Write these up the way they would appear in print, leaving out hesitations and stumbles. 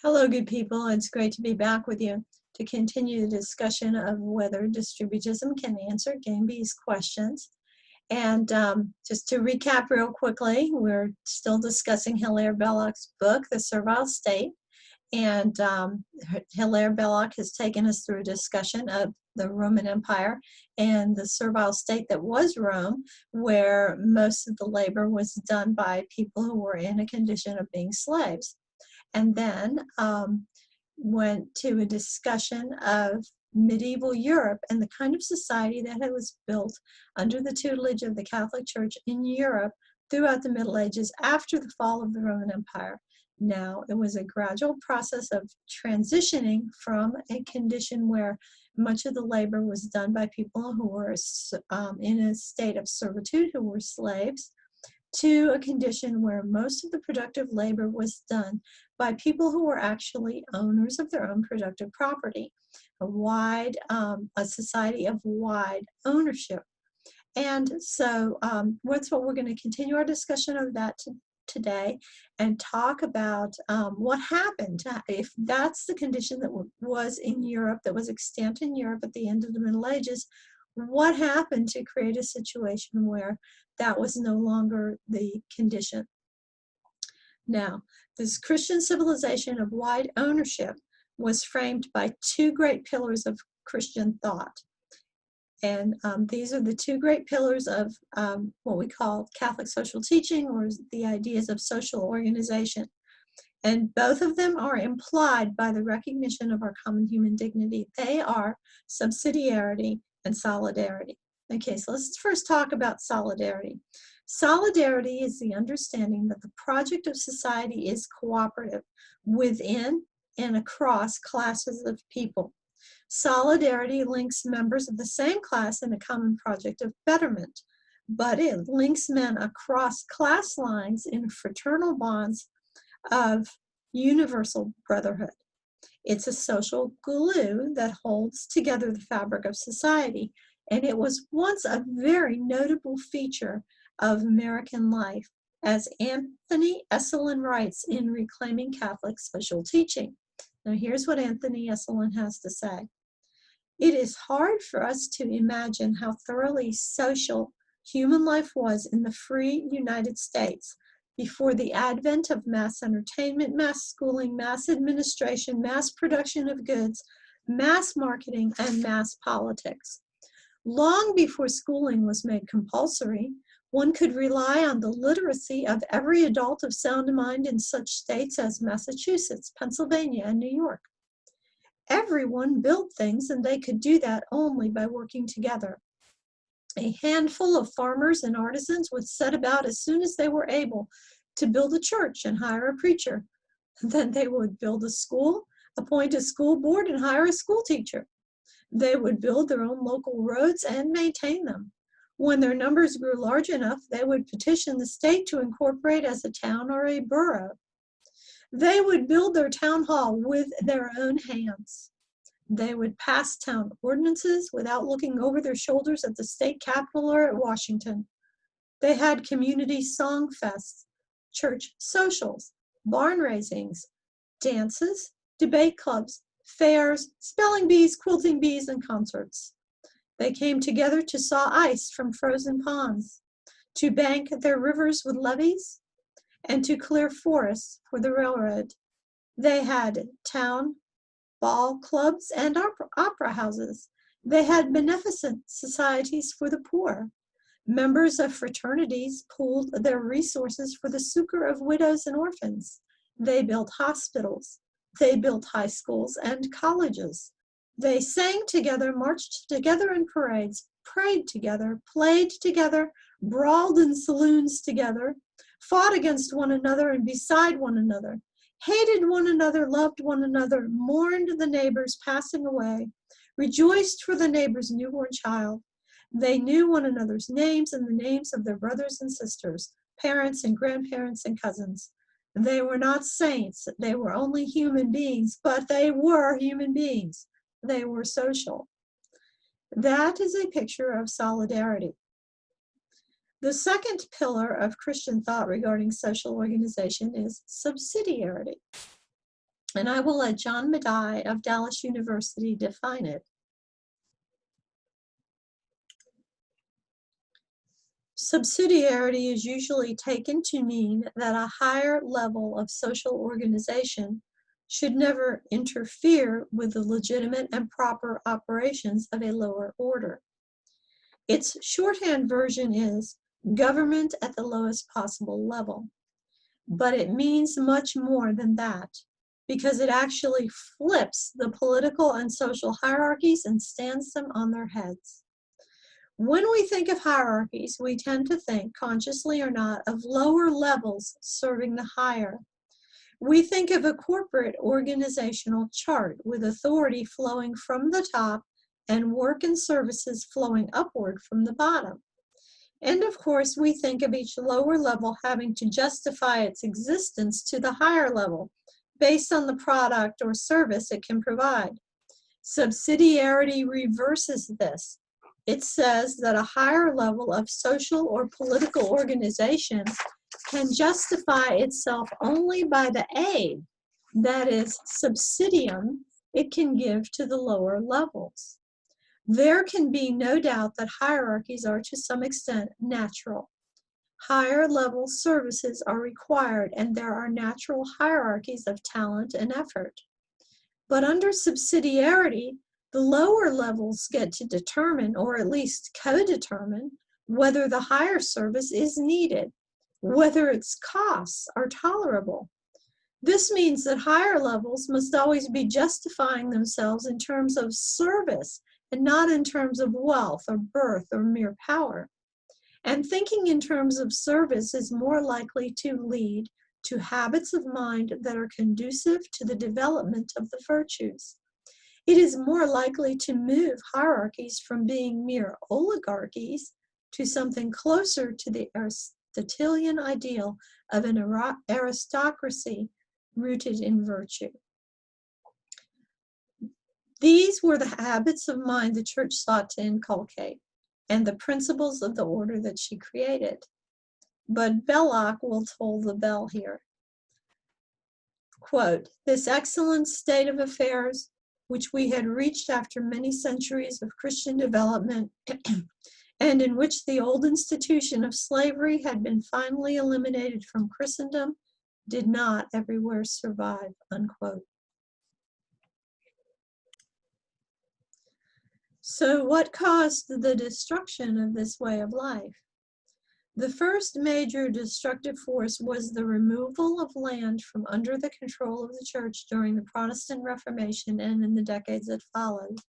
Hello, good people. It's great to be back with you to continue the discussion of whether distributism can answer Gamebe's questions. And just to recap real quickly, we're still discussing Hilaire Belloc's book, The Servile State. And Hilaire Belloc has taken us through a discussion of the Roman Empire and the servile state that was Rome, where most of the labor was done by people who were in a condition of being slaves. And then went to a discussion of medieval Europe and the kind of society that was built under the tutelage of the Catholic Church in Europe throughout the Middle Ages after the fall of the Roman Empire. Now, it was a gradual process of transitioning from a condition where much of the labor was done by people who were in a state of servitude, who were slaves, to a condition where most of the productive labor was done by people who were actually owners of their own productive property, a society of wide ownership. And so that's what we're going to continue our discussion of that today and talk about what happened if that's the condition that was in Europe, that was extant in Europe at the end of the Middle Ages. What happened to create a situation where that was no longer the condition? Now, this Christian civilization of wide ownership was framed by two great pillars of Christian thought. And these are the two great pillars of what we call Catholic social teaching, or the ideas of social organization. And both of them are implied by the recognition of our common human dignity. They are subsidiarity and solidarity. Okay, so let's first talk about solidarity. Solidarity is the understanding that the project of society is cooperative within and across classes of people. Solidarity links members of the same class in a common project of betterment, but it links men across class lines in fraternal bonds of universal brotherhood. It's a social glue that holds together the fabric of society, and it was once a very notable feature of American life, as Anthony Esolen writes in Reclaiming Catholic Social Teaching. Now here's what Anthony Esolen has to say. It is hard for us to imagine how thoroughly social human life was in the free United States before the advent of mass entertainment, mass schooling, mass administration, mass production of goods, mass marketing, and mass politics. Long before schooling was made compulsory, one could rely on the literacy of every adult of sound mind in such states as Massachusetts, Pennsylvania, and New York. Everyone built things, and they could do that only by working together. A handful of farmers and artisans would set about as soon as they were able to build a church and hire a preacher. Then they would build a school, appoint a school board, and hire a school teacher. They would build their own local roads and maintain them. When their numbers grew large enough, they would petition the state to incorporate as a town or a borough. They would build their town hall with their own hands. They would pass town ordinances without looking over their shoulders at the state capitol or at Washington. They had community song fests, church socials, barn raisings, dances, debate clubs, fairs, spelling bees, quilting bees, and concerts. They came together to saw ice from frozen ponds, to bank their rivers with levees, and to clear forests for the railroad. They had town ball clubs and opera houses. They had beneficent societies for the poor. Members of fraternities pooled their resources for the succor of widows and orphans. They built hospitals. They built high schools and colleges. They sang together, marched together in parades, prayed together, played together, brawled in saloons together, fought against one another and beside one another, hated one another, loved one another, mourned the neighbors passing away, rejoiced for the neighbor's newborn child. They knew one another's names and the names of their brothers and sisters, parents and grandparents and cousins. They were not saints, they were only human beings, but they were human beings. They were social. That is a picture of solidarity. The second pillar of Christian thought regarding social organization is subsidiarity. And I will let John Madai of Dallas University define it. Subsidiarity is usually taken to mean that a higher level of social organization should never interfere with the legitimate and proper operations of a lower order. Its shorthand version is government at the lowest possible level. But it means much more than that, because it actually flips the political and social hierarchies and stands them on their heads. When we think of hierarchies, we tend to think, consciously or not, of lower levels serving the higher. We think of a corporate organizational chart with authority flowing from the top and work and services flowing upward from the bottom. And of course, we think of each lower level having to justify its existence to the higher level based on the product or service it can provide. Subsidiarity reverses this. It says that a higher level of social or political organization can justify itself only by the aid, that is, subsidium, it can give to the lower levels. There can be no doubt that hierarchies are to some extent natural. Higher level services are required, and there are natural hierarchies of talent and effort. But under subsidiarity, the lower levels get to determine, or at least co-determine, whether the higher service is needed, whether its costs are tolerable. This means that higher levels must always be justifying themselves in terms of service and not in terms of wealth or birth or mere power. And thinking in terms of service is more likely to lead to habits of mind that are conducive to the development of the virtues. It is more likely to move hierarchies from being mere oligarchies to something closer to the Aristotelian ideal of an aristocracy rooted in virtue. These were the habits of mind the church sought to inculcate, and the principles of the order that she created. But Belloc will toll the bell here. Quote, "This excellent state of affairs, which we had reached after many centuries of Christian development, and in which the old institution of slavery had been finally eliminated from Christendom, did not everywhere survive," unquote. So what caused the destruction of this way of life? The first major destructive force was the removal of land from under the control of the church during the Protestant Reformation and in the decades that followed.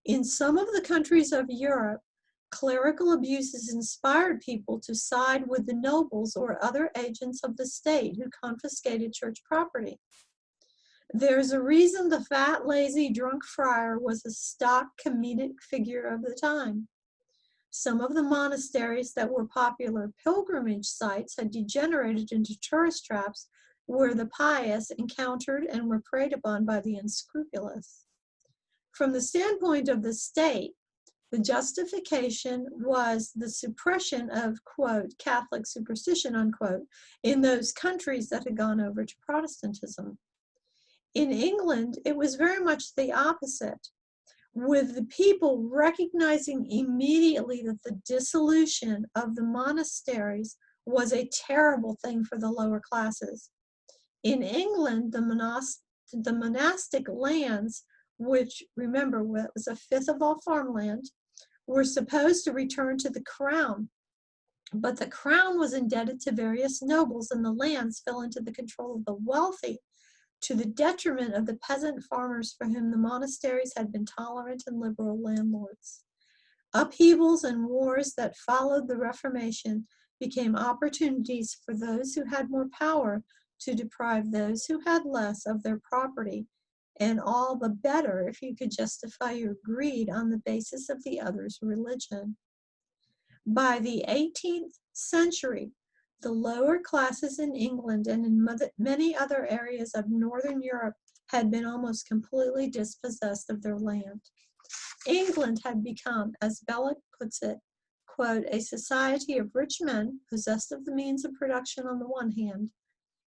In some of the countries of Europe, clerical abuses inspired people to side with the nobles or other agents of the state who confiscated church property. There's a reason the fat, lazy, drunk friar was a stock comedic figure of the time. Some of the monasteries that were popular pilgrimage sites had degenerated into tourist traps where the pious encountered and were preyed upon by the unscrupulous. From the standpoint of the state, the justification was the suppression of, quote, Catholic superstition, unquote, in those countries that had gone over to Protestantism. In England, it was very much the opposite, with the people recognizing immediately that the dissolution of the monasteries was a terrible thing for the lower classes. In England, the monastic lands, which, remember, was a fifth of all farmland, were supposed to return to the crown. But the crown was indebted to various nobles, and the lands fell into the control of the wealthy, to the detriment of the peasant farmers for whom the monasteries had been tolerant and liberal landlords. Upheavals and wars that followed the Reformation became opportunities for those who had more power to deprive those who had less of their property, and all the better if you could justify your greed on the basis of the other's religion. By the 18th century, the lower classes in England and in many other areas of Northern Europe had been almost completely dispossessed of their land. England had become, as Belloc puts it, quote, a society of rich men possessed of the means of production on the one hand,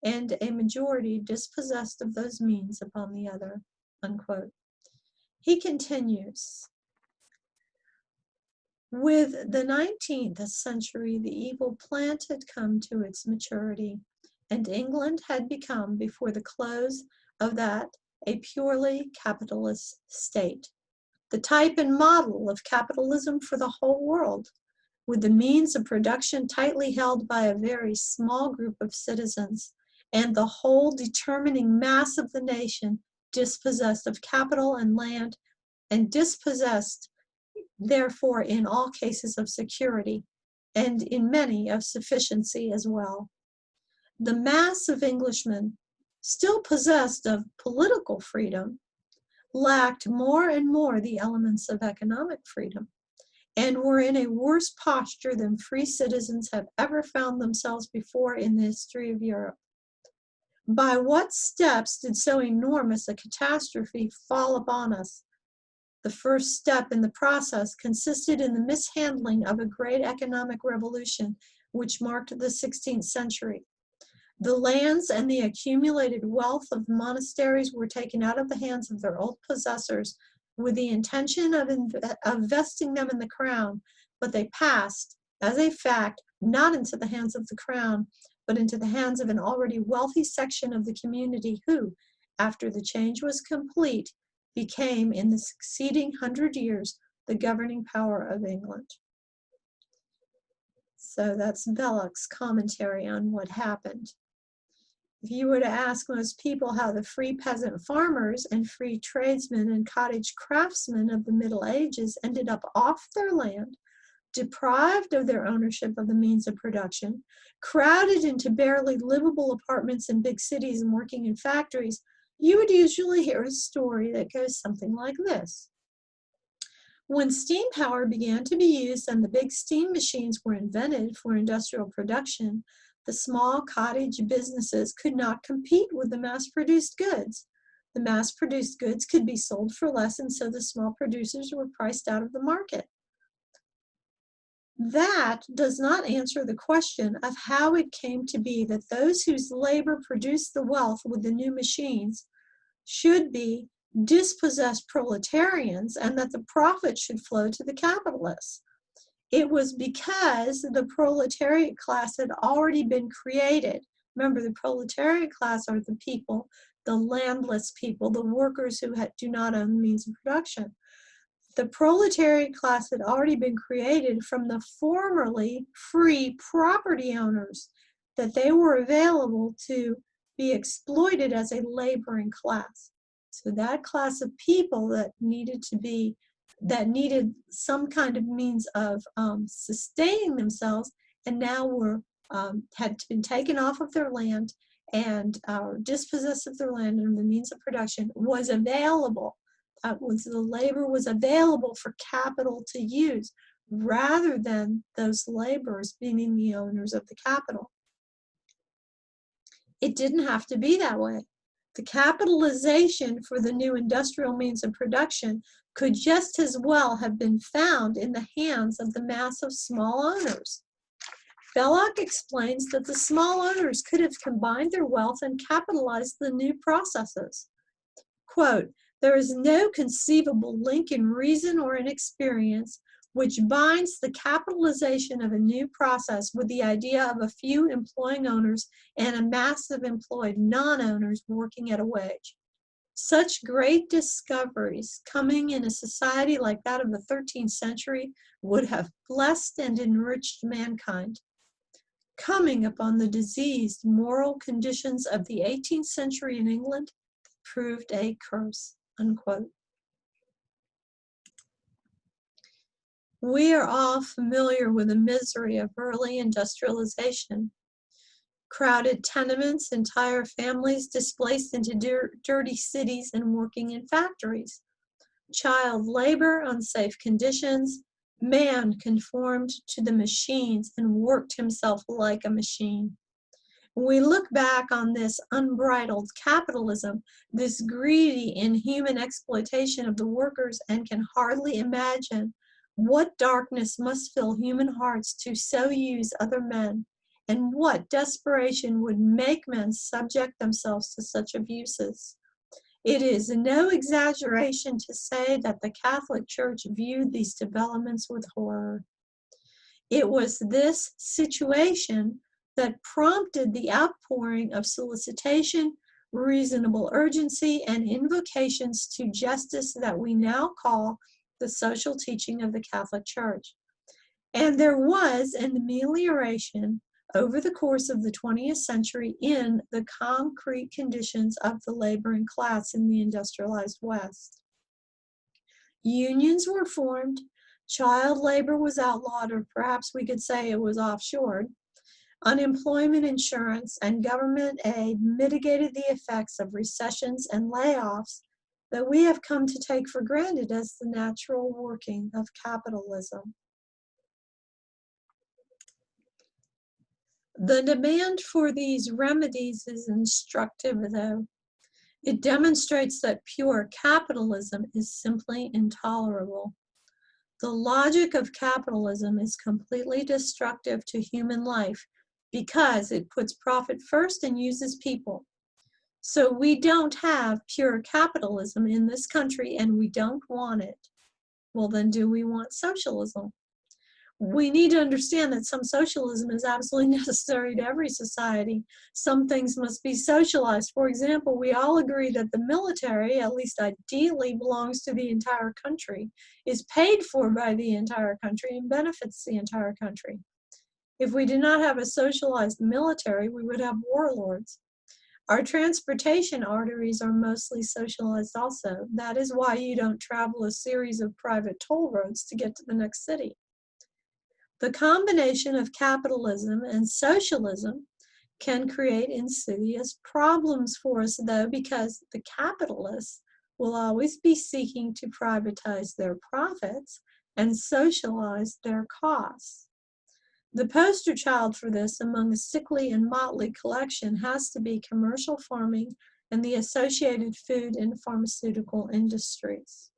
and a majority dispossessed of those means upon the other, unquote. He continues, with the 19th century, the evil plant had come to its maturity, and England had become, before the close of that, a purely capitalist state, the type and model of capitalism for the whole world, with the means of production tightly held by a very small group of citizens, and the whole determining mass of the nation dispossessed of capital and land, and dispossessed, therefore, in all cases of security, and in many of sufficiency as well. The mass of Englishmen, still possessed of political freedom, lacked more and more the elements of economic freedom, and were in a worse posture than free citizens have ever found themselves before in the history of Europe. By what steps did so enormous a catastrophe fall upon us? The first step in the process consisted in the mishandling of a great economic revolution which marked the 16th century. The lands and the accumulated wealth of monasteries were taken out of the hands of their old possessors with the intention of vesting them in the crown, but they passed, as a fact, not into the hands of the crown, but into the hands of an already wealthy section of the community who, after the change was complete, became, in the succeeding 100 years, the governing power of England. So that's Belloc's commentary on what happened. If you were to ask most people how the free peasant farmers and free tradesmen and cottage craftsmen of the Middle Ages ended up off their land, deprived of their ownership of the means of production, crowded into barely livable apartments in big cities and working in factories, you would usually hear a story that goes something like this. When steam power began to be used and the big steam machines were invented for industrial production, the small cottage businesses could not compete with the mass-produced goods. The mass-produced goods could be sold for less, and so the small producers were priced out of the market. That does not answer the question of how it came to be that those whose labor produced the wealth with the new machines should be dispossessed proletarians and that the profit should flow to the capitalists. It was because the proletariat class had already been created. Remember, the proletariat class are the people, the landless people, the workers who do not own the means of production. The proletariat class had already been created from the formerly free property owners, that they were available to be exploited as a laboring class. So that class of people that needed some kind of means of sustaining themselves, and now had been taken off of their land and dispossessed of their land and the means of production, was available. The labor was available for capital to use, rather than those laborers being the owners of the capital. It didn't have to be that way. The capitalization for the new industrial means of production could just as well have been found in the hands of the mass of small owners. Belloc explains that the small owners could have combined their wealth and capitalized the new processes. Quote, "There is no conceivable link in reason or in experience which binds the capitalization of a new process with the idea of a few employing owners and a mass of employed non-owners working at a wage. Such great discoveries coming in a society like that of the 13th century would have blessed and enriched mankind. Coming upon the diseased moral conditions of the 18th century in England proved a curse," unquote. We are all familiar with the misery of early industrialization. Crowded tenements, entire families displaced into dirty cities and working in factories. Child labor, unsafe conditions. Man conformed to the machines and worked himself like a machine. When we look back on this unbridled capitalism, this greedy, inhuman exploitation of the workers, and can hardly imagine what darkness must fill human hearts to so use other men, and what desperation would make men subject themselves to such abuses. It is no exaggeration to say that the Catholic Church viewed these developments with horror. It was this situation that prompted the outpouring of solicitation, reasonable urgency, and invocations to justice that we now call the social teaching of the Catholic Church. And there was an amelioration over the course of the 20th century in the concrete conditions of the laboring class in the industrialized West. Unions were formed, child labor was outlawed, or perhaps we could say it was offshored. Unemployment insurance and government aid mitigated the effects of recessions and layoffs that we have come to take for granted as the natural working of capitalism. The demand for these remedies is instructive, though. It demonstrates that pure capitalism is simply intolerable. The logic of capitalism is completely destructive to human life because it puts profit first and uses people. So we don't have pure capitalism in this country, and we don't want it. Well, then do we want socialism? We need to understand that some socialism is absolutely necessary to every society. Some things must be socialized. For example, we all agree that the military, at least ideally, belongs to the entire country, is paid for by the entire country, and benefits the entire country. If we did not have a socialized military, we would have warlords. Our transportation arteries are mostly socialized also. That is why you don't travel a series of private toll roads to get to the next city. The combination of capitalism and socialism can create insidious problems for us, though, because the capitalists will always be seeking to privatize their profits and socialize their costs. The poster child for this among a sickly and motley collection has to be commercial farming and the associated food and pharmaceutical industries.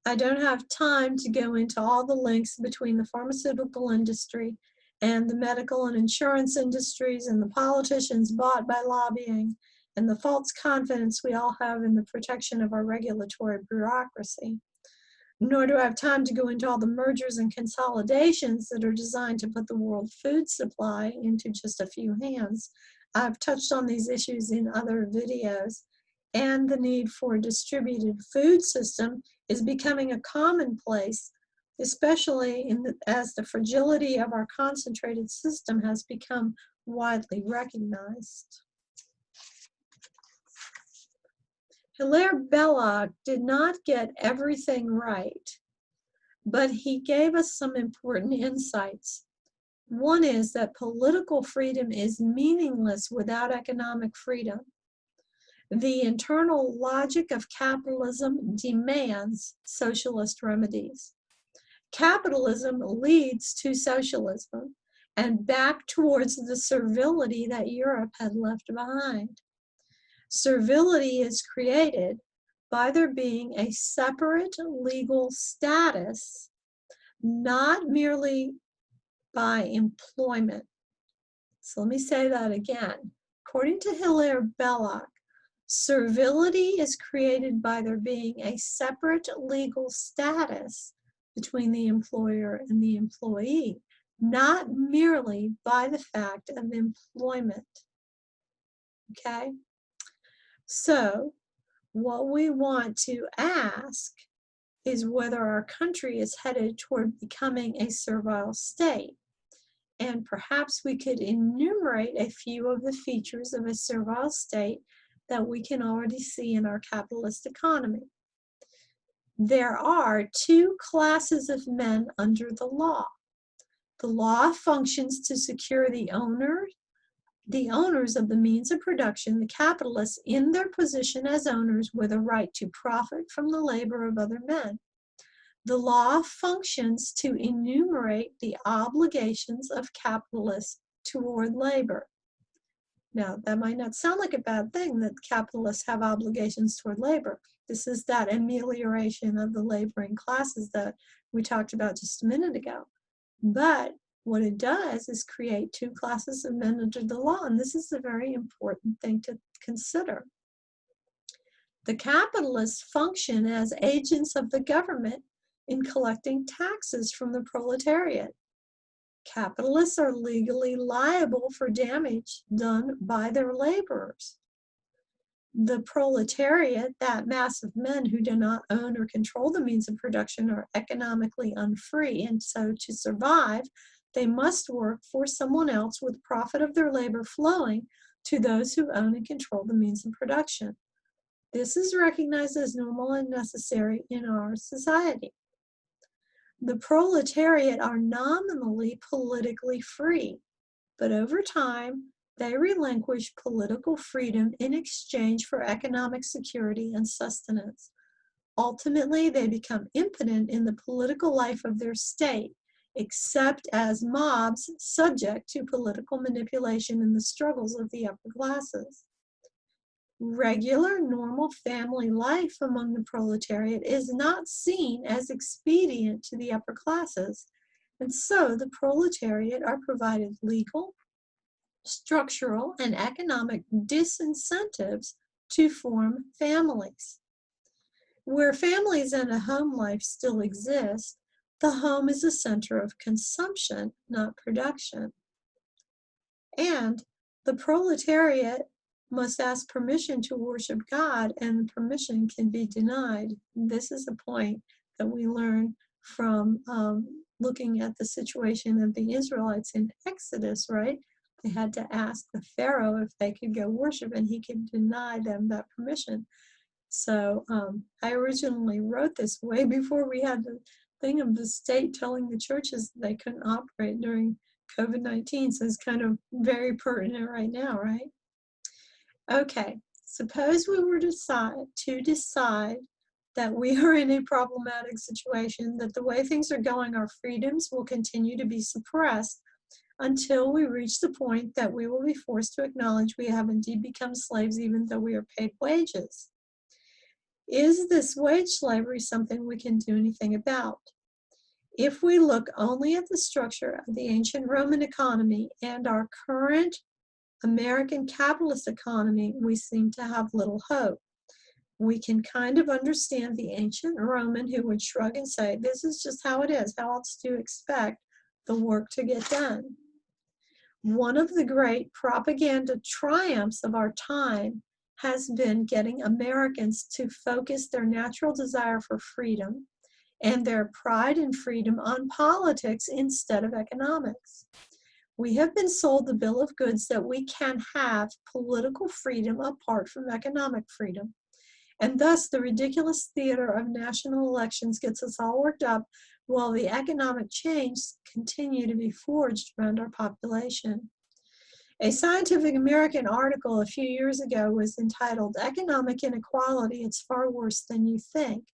I don't have time to go into all the links between the pharmaceutical industry and the medical and insurance industries and the politicians bought by lobbying and the false confidence we all have in the protection of our regulatory bureaucracy. Nor do I have time to go into all the mergers and consolidations that are designed to put the world food supply into just a few hands. I've touched on these issues in other videos, and the need for a distributed food system is becoming a commonplace, especially as the fragility of our concentrated system has become widely recognized. Hilaire Belloc did not get everything right, but he gave us some important insights. One is that political freedom is meaningless without economic freedom. The internal logic of capitalism demands socialist remedies. Capitalism leads to socialism and back towards the servility that Europe had left behind. Servility is created by there being a separate legal status, not merely by employment. So let me say that again. According to Hilaire Belloc, servility is created by there being a separate legal status between the employer and the employee, not merely by the fact of employment. Okay? So, what we want to ask is whether our country is headed toward becoming a servile state. And perhaps we could enumerate a few of the features of a servile state that we can already see in our capitalist economy. There are two classes of men under the law. The law functions to secure the owners of the means of production, the capitalists, in their position as owners with a right to profit from the labor of other men. The law functions to enumerate the obligations of capitalists toward labor. Now, that might not sound like a bad thing that capitalists have obligations toward labor. This is that amelioration of the laboring classes that we talked about just a minute ago. But What it does is create two classes of men under the law, and this is a very important thing to consider. The capitalists function as agents of the government in collecting taxes from the proletariat. Capitalists are legally liable for damage done by their laborers. The proletariat, that mass of men who do not own or control the means of production, are economically unfree, and so to survive, they must work for someone else with profit of their labor flowing to those who own and control the means of production. This is recognized as normal and necessary in our society. The proletariat are nominally politically free, but over time, they relinquish political freedom in exchange for economic security and sustenance. Ultimately, they become impotent in the political life of their state, except as mobs subject to political manipulation in the struggles of the upper classes. Regular, normal family life among the proletariat is not seen as expedient to the upper classes, and so the proletariat are provided legal, structural, and economic disincentives to form families. Where families and a home life still exist, the home is a center of consumption, not production. And the proletariat must ask permission to worship God, and permission can be denied. This is a point that we learn from looking at the situation of the Israelites in Exodus, right? They had to ask the Pharaoh if they could go worship, and he could deny them that permission. So I originally wrote this way before we had the thing of the state telling the churches they couldn't operate during COVID-19, so it's kind of very pertinent right now, right? Okay, suppose we were to decide that we are in a problematic situation, that the way things are going, our freedoms will continue to be suppressed until we reach the point that we will be forced to acknowledge we have indeed become slaves, even though we are paid wages. Is this wage slavery something we can do anything about? If we look only at the structure of the ancient Roman economy and our current American capitalist economy, we seem to have little hope. We can kind of understand the ancient Roman who would shrug and say, this is just how it is. How else do you expect the work to get done? One of the great propaganda triumphs of our time has been getting Americans to focus their natural desire for freedom and their pride in freedom on politics instead of economics. We have been sold the bill of goods that we can have political freedom apart from economic freedom. And thus, the ridiculous theater of national elections gets us all worked up while the economic change continue to be forged around our population. A Scientific American article a few years ago was entitled, "Economic Inequality, It's Far Worse Than You Think."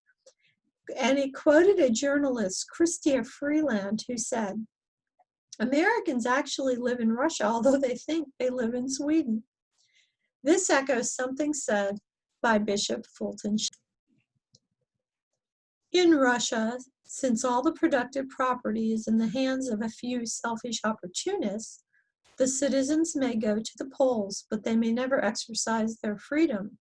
And it quoted a journalist, Chrystia Freeland, who said, Americans actually live in Russia, although they think they live in Sweden. This echoes something said by Bishop Fulton. In Russia, since all the productive property is in the hands of a few selfish opportunists, the citizens may go to the polls, but they may never exercise their freedom.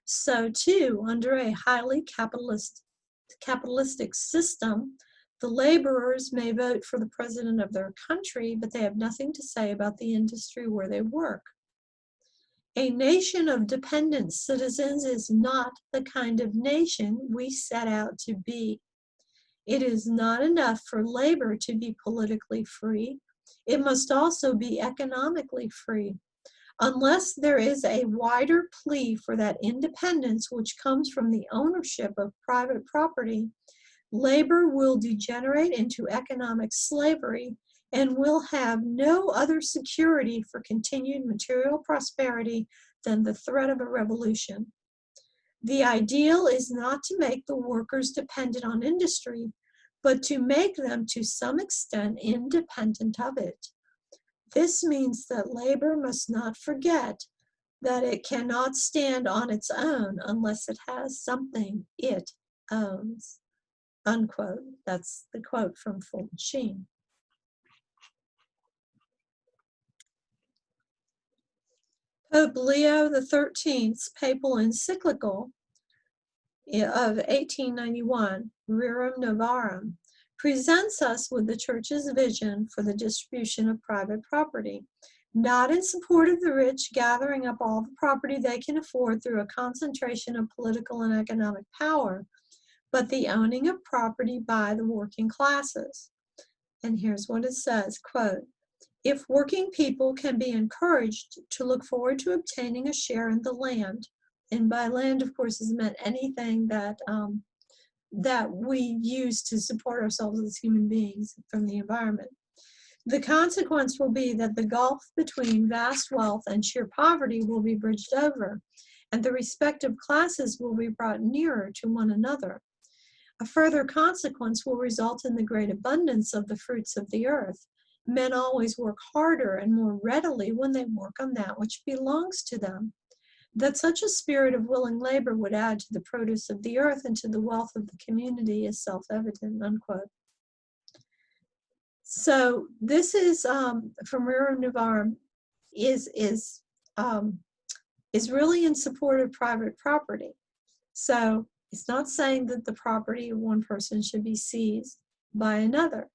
So too, under a highly capitalistic system, the laborers may vote for the president of their country, but they have nothing to say about the industry where they work. A nation of dependent citizens is not the kind of nation we set out to be. It is not enough for labor to be politically free. It must also be economically free. Unless there is a wider plea for that independence which comes from the ownership of private property, labor will degenerate into economic slavery and will have no other security for continued material prosperity than the threat of a revolution. The ideal is not to make the workers dependent on industry, but to make them to some extent independent of it. This means that labor must not forget that it cannot stand on its own unless it has something it owns. Unquote. That's the quote from Fulton Sheen. Pope Leo XIII's papal encyclical of 1891, Rerum Novarum, presents us with the Church's vision for the distribution of private property, not in support of the rich gathering up all the property they can afford through a concentration of political and economic power, but the owning of property by the working classes. And here's what it says, quote, "If working people can be encouraged to look forward to obtaining a share in the land," and by land, of course, is meant anything that that we use to support ourselves as human beings from the environment, "the consequence will be that the gulf between vast wealth and sheer poverty will be bridged over, and the respective classes will be brought nearer to one another. A further consequence will result in the great abundance of the fruits of the earth. Men always work harder and more readily when they work on that which belongs to them. That such a spirit of willing labor would add to the produce of the earth and to the wealth of the community is self-evident," unquote. So this is from Rerum Novarum, is really in support of private property. So it's not saying that the property of one person should be seized by another.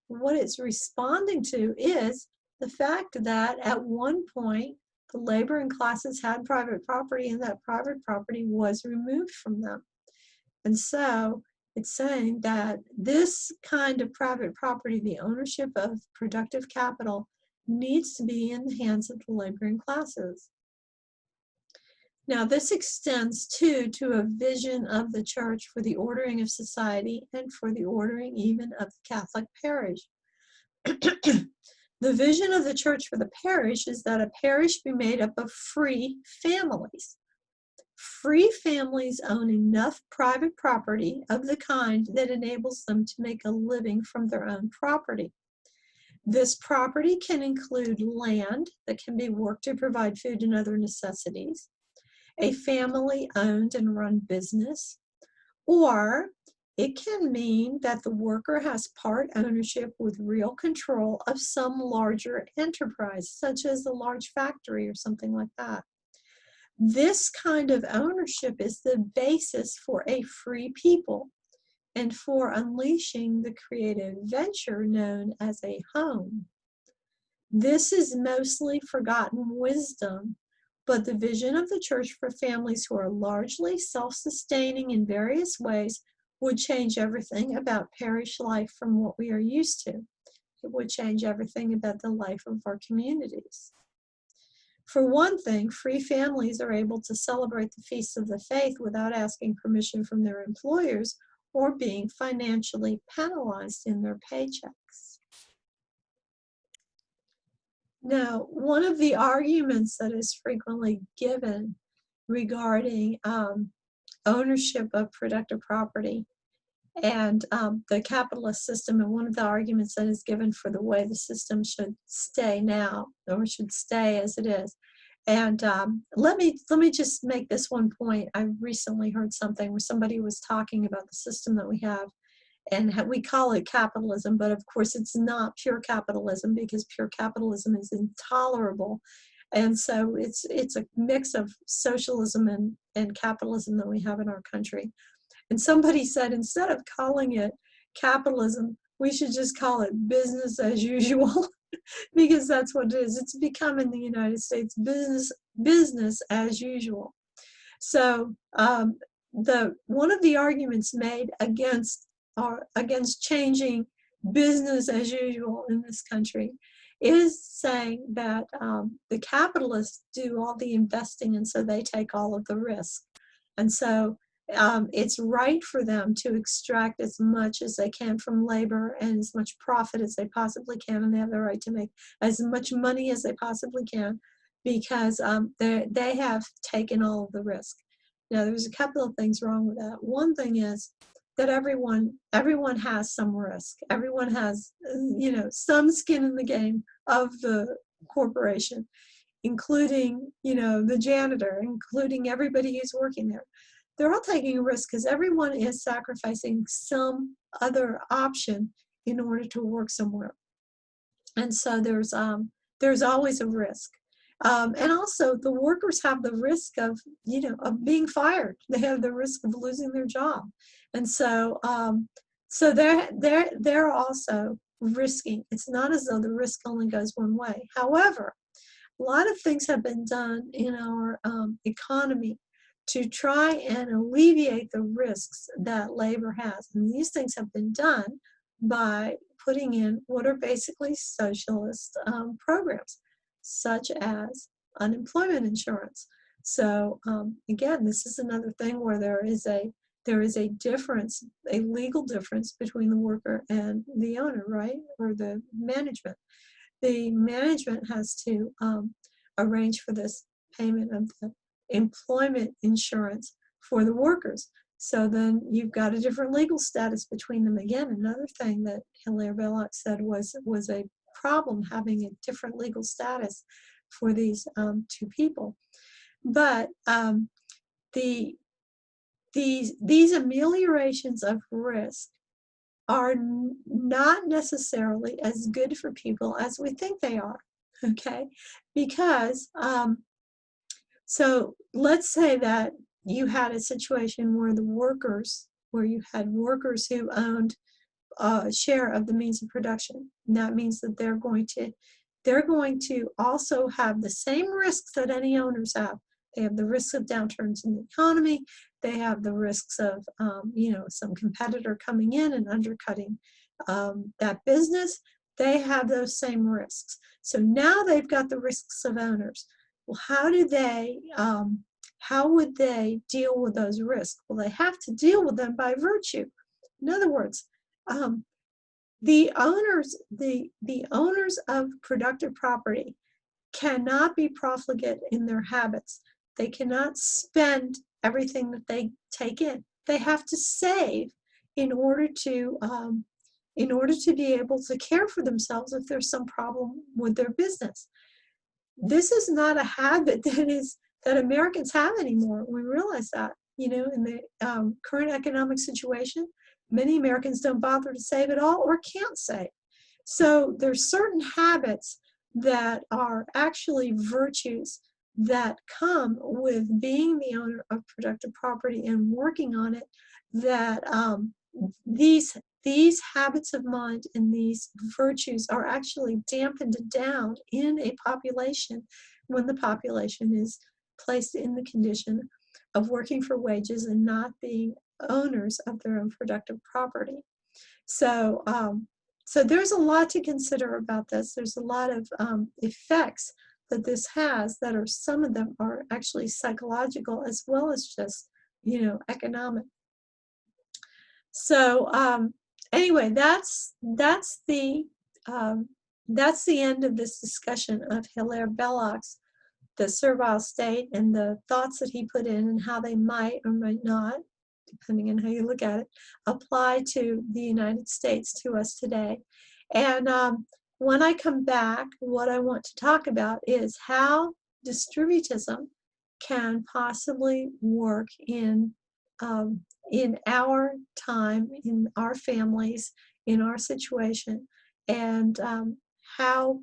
What it's responding to is the fact that at one point the laboring classes had private property and that private property was removed from them. And so it's saying that this kind of private property, the ownership of productive capital, needs to be in the hands of the laboring classes. Now, this extends too to a vision of the church for the ordering of society and for the ordering even of the Catholic parish. The vision of the church for the parish is that a parish be made up of free families. Free families own enough private property of the kind that enables them to make a living from their own property. This property can include land that can be worked to provide food and other necessities, a family-owned and run business, or it can mean that the worker has part ownership with real control of some larger enterprise, such as a large factory or something like that. This kind of ownership is the basis for a free people and for unleashing the creative venture known as a home. This is mostly forgotten wisdom, but the vision of the church for families who are largely self-sustaining in various ways would change everything about parish life from what we are used to. It would change everything about the life of our communities. For one thing, free families are able to celebrate the feasts of the faith without asking permission from their employers or being financially penalized in their paychecks. Now, one of the arguments that is frequently given regarding ownership of productive property and the capitalist system, and one of the arguments that is given for the way the system should stay now, or should stay as it is. And let me just make this one point. I recently heard something where somebody was talking about the system that we have, and we call it capitalism, but of course it's not pure capitalism, because pure capitalism is intolerable. And so it's a mix of socialism and capitalism that we have in our country. And somebody said, instead of calling it capitalism, we should just call it business as usual, because that's what it is. It's become in the United States business as usual. So one of the arguments made against changing business as usual in this country is saying that the capitalists do all the investing, and so they take all of the risk. And so it's right for them to extract as much as they can from labor and as much profit as they possibly can, and they have the right to make as much money as they possibly can, because they have taken all of the risk. Now, there's a couple of things wrong with that. One thing is that everyone has some risk. Everyone has, some skin in the game of the corporation, including, the janitor, including everybody who's working there. They're all taking a risk because everyone is sacrificing some other option in order to work somewhere. And so there's always a risk. And also the workers have the risk of, of being fired. They have the risk of losing their job. And so, so they're also risking. It's not as though the risk only goes one way. However, a lot of things have been done in our economy to try and alleviate the risks that labor has. And these things have been done by putting in what are basically socialist programs, such as unemployment insurance. So again, this is another thing where there is a difference, a legal difference between the worker and the owner, right? Or the management. The management has to arrange for this payment of the employment insurance for the workers. So then you've got a different legal status between them. Again, another thing that Hilaire Belloc said was a problem, having a different legal status for these two people. But these ameliorations of risk are not necessarily as good for people as we think they are, okay? Because, so let's say that you had a situation where you had workers who owned a share of the means of production. And that means that they're going to also have the same risks that any owners have. They have the risks of downturns in the economy. They have the risks of, some competitor coming in and undercutting that business. They have those same risks. So now they've got the risks of owners. Well, how would they deal with those risks? Well, they have to deal with them by virtue. In other words, the owners of productive property cannot be profligate in their habits. They cannot spend everything that they take in. They have to save in order to be able to care for themselves if there's some problem with their business. This is not a habit that Americans have anymore. We realize that, in the current economic situation, many Americans don't bother to save at all or can't save. So there's certain habits that are actually virtues that come with being the owner of productive property and working on it, that these habits of mind and these virtues are actually dampened down in a population when the population is placed in the condition of working for wages and not being owners of their own productive property. So, so there's a lot to consider about this. There's a lot of effects that this has that are, some of them are actually psychological as well as just, economic. So anyway, that's the end of this discussion of Hilaire Belloc's The Servile State and the thoughts that he put in and how they might or might not, depending on how you look at it, apply to the United States, to us today. And when I come back, what I want to talk about is how distributism can possibly work in our time, in our families, in our situation, and how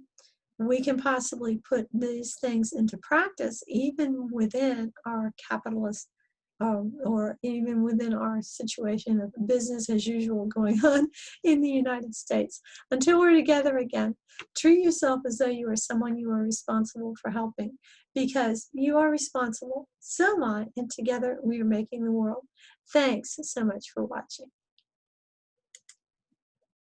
we can possibly put these things into practice even within our capitalist or even within our situation of business as usual going on in the United States. Until we're together again, treat yourself as though you are someone you are responsible for helping, because you are responsible, so am I, and together we are making the world. Thanks so much for watching.